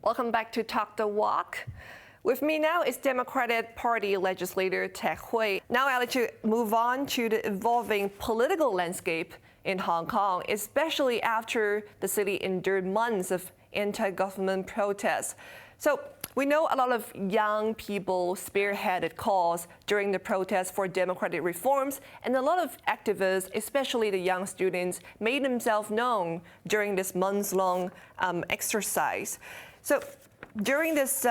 Welcome back to Talk the Walk. With me now is Democratic Party legislator Ted Hui. Now I'd like to move on to the evolving political landscape in Hong Kong, especially after the city endured months of anti-government protests. So we know a lot of young people spearheaded calls during the protests for democratic reforms, and a lot of activists, especially the young students, made themselves known during this months-long exercise. So during this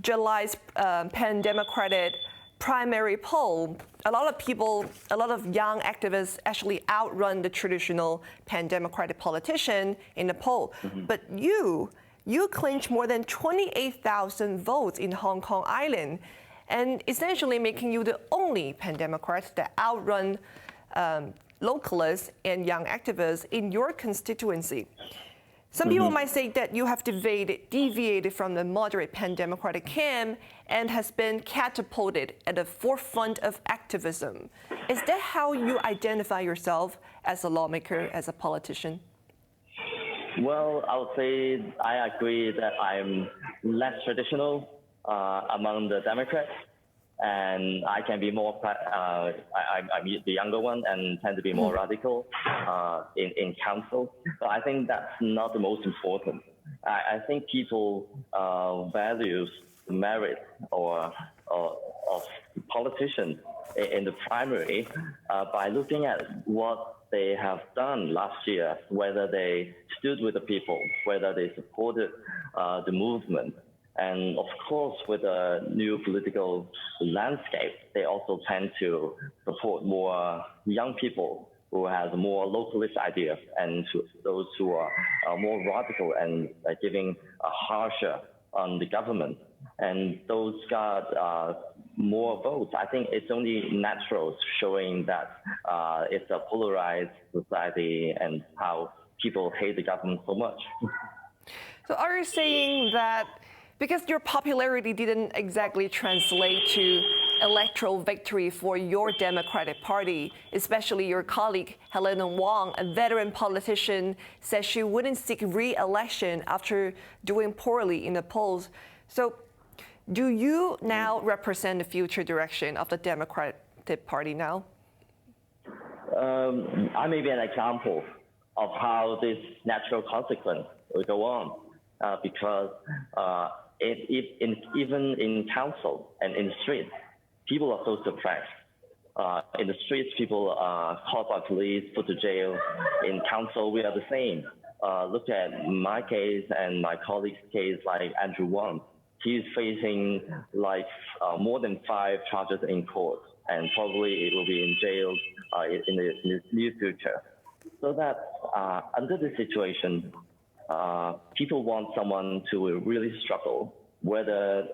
July's pan-democratic primary poll, a lot of young activists actually outrun the traditional pan-democratic politician in the poll. But you clinched more than 28,000 votes in Hong Kong Island, and essentially making you the only pan-democrat that outrun localists and young activists in your constituency. Some people might say that you have deviated from the moderate pan-democratic camp and has been catapulted at the forefront of activism. Is that how you identify yourself as a lawmaker, as a politician? Well, I would say I agree that I'm less traditional among the Democrats, and I can be more, I'm the younger one and tend to be more radical in council. So I think that's not the most important. I think people value merit of politicians in the primary by looking at what they have done last year, whether they stood with the people, whether they supported the movement. And of course, with the new political landscape, they also tend to support more young people who have more localist ideas and those who are more radical and giving a harsher on the government. And those got more votes. I think it's only natural, showing that it's a polarized society and how people hate the government so much. So are you saying that because your popularity didn't exactly translate to electoral victory for your Democratic Party, especially your colleague Helena Wong, a veteran politician, said she wouldn't seek re-election after doing poorly in the polls. So do you now represent the future direction of the Democratic Party now? I may be an example of how this natural consequence will go on, because even in council and in the streets, people are so suppressed. In the streets, people are caught by police, put to jail. In council, we are the same. Look at my case and my colleague's case, like Andrew Wong. He's facing more than 5 charges in court, and probably it will be in jail in the near future. So that under this situation, people want someone to really struggle, whether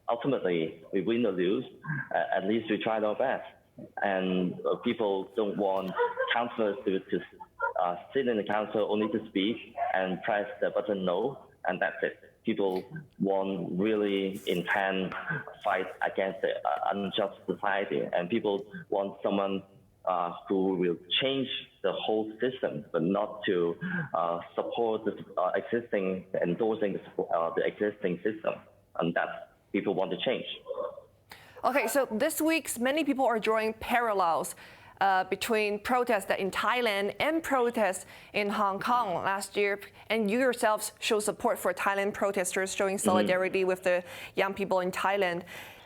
ultimately we win or lose, at least we tried our best. And people don't want councillors to sit in the council only to speak and press the button no, and that's it. People want really intense fight against the unjust society, and people want someone who will change the whole system, but not to support the endorsing the existing system, and that people want to change. Okay, so this week, many people are drawing parallels between protests in Thailand and protests in Hong Kong last year, and you yourselves show support for Thailand protesters, showing solidarity with the young people in Thailand.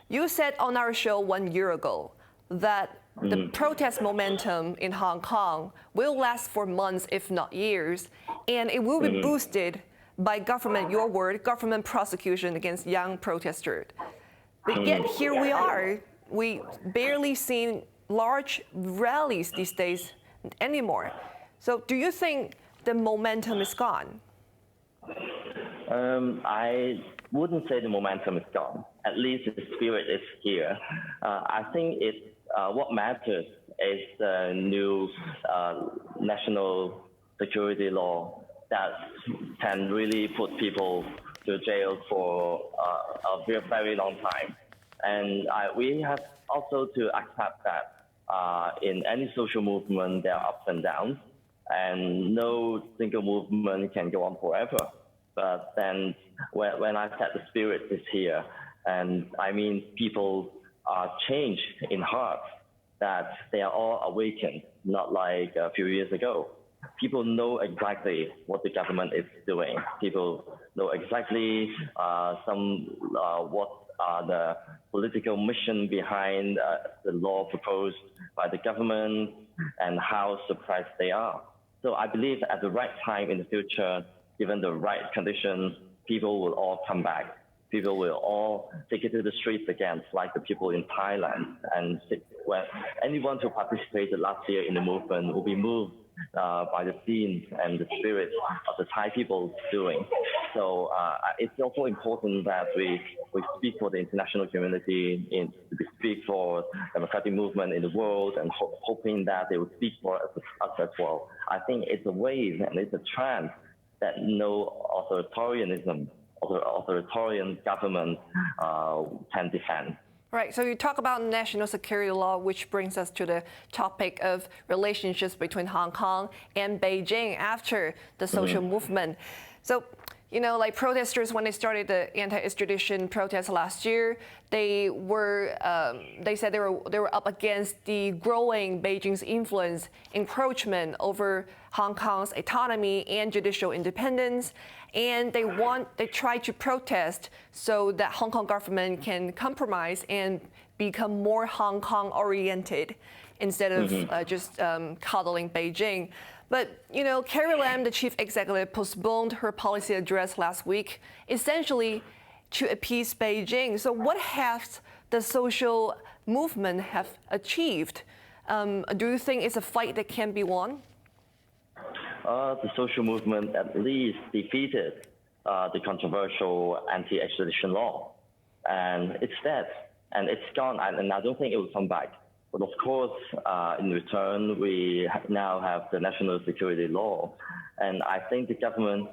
You said on our show 1 year ago that the protest momentum in Hong Kong will last for months, if not years, and it will be boosted by government, your word, government prosecution against young protesters. But yet here we are, we barely seen large rallies these days anymore. So do you think the momentum is gone? I wouldn't say the momentum is gone. At least the spirit is here. I think what matters is the new national security law that can really put people to jail for a very, very long time. And we have also to accept that in any social movement, there are ups and downs, and no single movement can go on forever. But then when I said the spirit is here, and I mean people are changed in heart, that they are all awakened, not like a few years ago. People know exactly what the government is doing. People know exactly what are the political mission behind the law proposed by the government and how surprised they are. So I believe at the right time in the future, given the right conditions, people will all come back. People will all take it to the streets again, like the people in Thailand. And when anyone who participated last year in the movement will be moved by the scenes and the spirit of the Thai people doing. So it's also important that we speak for the international community, we speak for democratic movement in the world, and hoping that they will speak for us as well. I think it's a wave and it's a trend that no authoritarian government can defend. Right, so you talk about national security law, which brings us to the topic of relationships between Hong Kong and Beijing after the social movement. So, you know, like protesters, when they started the anti-extradition protest last year, they said they were up against the growing Beijing's influence, encroachment over Hong Kong's autonomy and judicial independence. And they try to protest so that Hong Kong government can compromise and become more Hong Kong oriented instead of just coddling Beijing. But, you know, Carrie Lam, the chief executive, postponed her policy address last week, essentially to appease Beijing. So what has the social movement have achieved? Do you think it's a fight that can be won? The social movement at least defeated the controversial anti-extradition law. And it's dead, and it's gone, and I don't think it will come back. But of course, in return, we now have the national security law. And I think the government,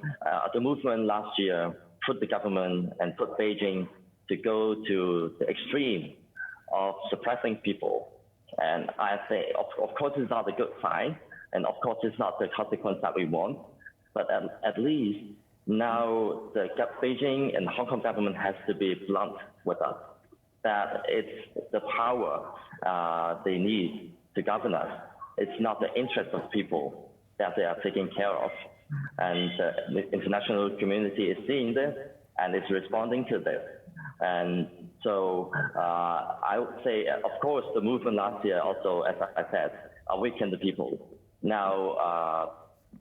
the movement last year put the government and put Beijing to go to the extreme of suppressing people. And I think, of course, it's not a good sign. And of course, it's not the consequence that we want. But at least now the Beijing and Hong Kong government has to be blunt with us, that it's the power they need to govern us. It's not the interest of people that they are taking care of. And the international community is seeing this and is responding to this. And so I would say, of course, the movement last year also, as I said, awakened the people. Now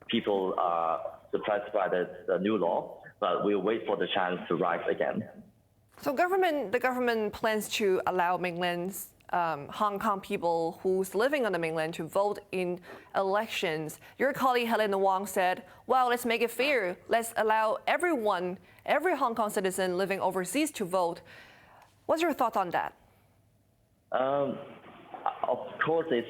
people are surprised by the new law, but we'll wait for the chance to rise again. So the government plans to allow mainland Hong Kong people who's living on the mainland to vote in elections. Your colleague Helena Wong said, well, let's make it fair. Let's allow everyone, every Hong Kong citizen living overseas to vote. What's your thought on that? Of course, it's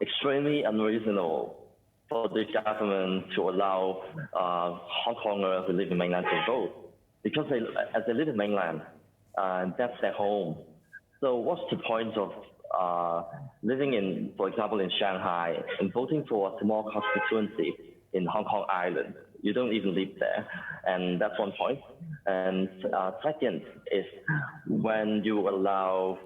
extremely unreasonable for the government to allow Hong Kongers who live in mainland to vote, because as they live in mainland, that's their home. So what's the point of living in, for example, in Shanghai and voting for a small constituency in Hong Kong Island? You don't even live there, and that's one point. And second is when you allow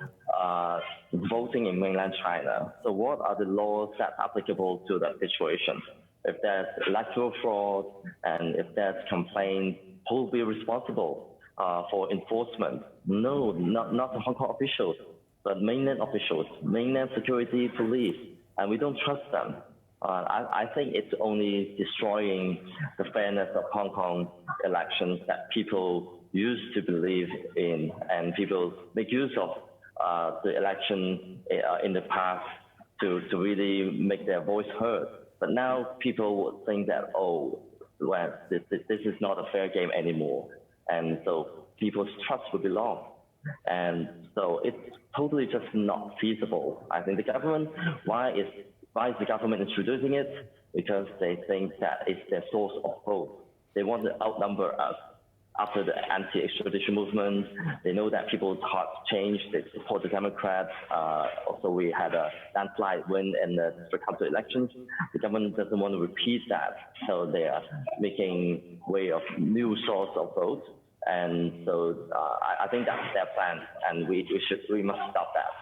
voting in mainland China. So what are the laws that are applicable to that situation? If there's electoral fraud and if there's complaints, who will be responsible for enforcement? No, not the Hong Kong officials, but mainland officials, mainland security police, and we don't trust them. I think it's only destroying the fairness of Hong Kong elections that people used to believe in, and people make use of the election in the past to really make their voice heard. But now people would think that, oh, well, this is not a fair game anymore. And so people's trust will be lost. And so it's totally just not feasible. I think the government, why is the government introducing it? Because they think that it's their source of hope. They want to outnumber us. after the anti-extradition movement. They know that people's hearts changed. They support the Democrats. Also, we had a landslide win in the district council elections. The government doesn't want to repeat that, so they are making way of new source of votes. And so I think that's their plan, and we must stop that.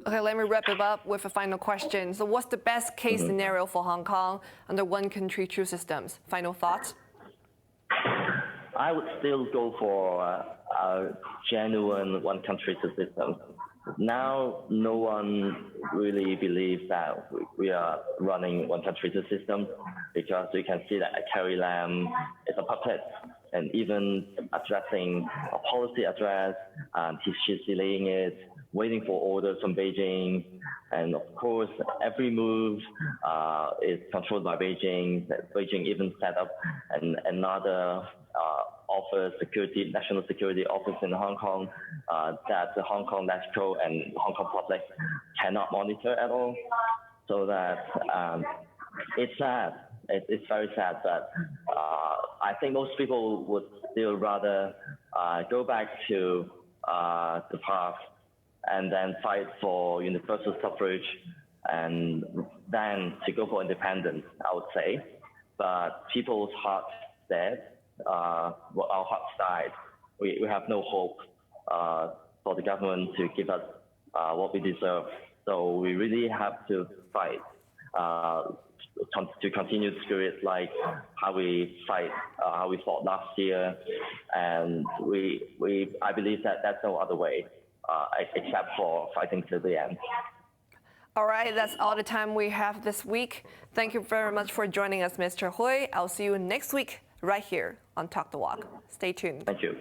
Okay, let me wrap it up with a final question. So what's the best case scenario for Hong Kong under one country, two systems? Final thoughts? I would still go for a genuine one country, two systems. Now, no one really believes that we are running one country, two systems, because we can see that Carrie Lam is a puppet. And even addressing a policy address, she's delaying it, waiting for orders from Beijing. And of course, every move is controlled by Beijing. Beijing even set up another office, national security office in Hong Kong that the Hong Kong Electoral and Hong Kong public cannot monitor at all. So that it's sad. It's very sad, but I think most people would still rather go back to the past and then fight for universal suffrage and then to go for independence, I would say. But people's hearts dead, our hearts died. We have no hope for the government to give us what we deserve. So we really have to fight to continue the spirit like how we fought last year. And I believe that that's no other way except for fighting to the end. All right, that's all the time we have this week. Thank you very much for joining us, Mr. Hui. I'll see you next week right here on Talk the Walk. Stay tuned. Thank you.